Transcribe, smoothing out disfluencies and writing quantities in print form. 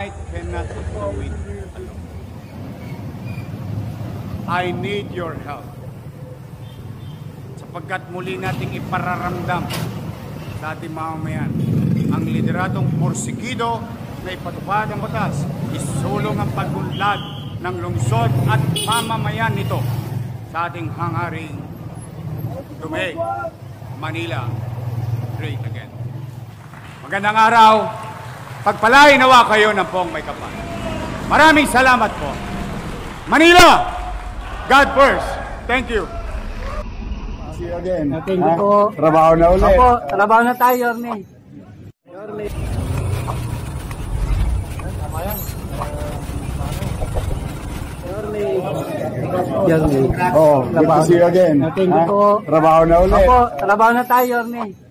I cannot do it alone. I need your help. Sapagkat muli nating ipararamdam sa ating mamamayan ang lideratong porsigido na ipatupad ang batas, isulong ang pagunlad ng lungsod at mamamayan nito sa ating hangaring to make Manila great again. Magandang araw. Pagpalain nawa kayo ng poong may kapal. Maraming salamat po. Manila, God first. Thank you. See you again. Thank you po. Trabaho na ulit. Opo, trabaho na tayo, Yorme. Oh, good to see you again. Thank you po. Trabaho na ulit. Opo, trabaho na tayo, Yorme.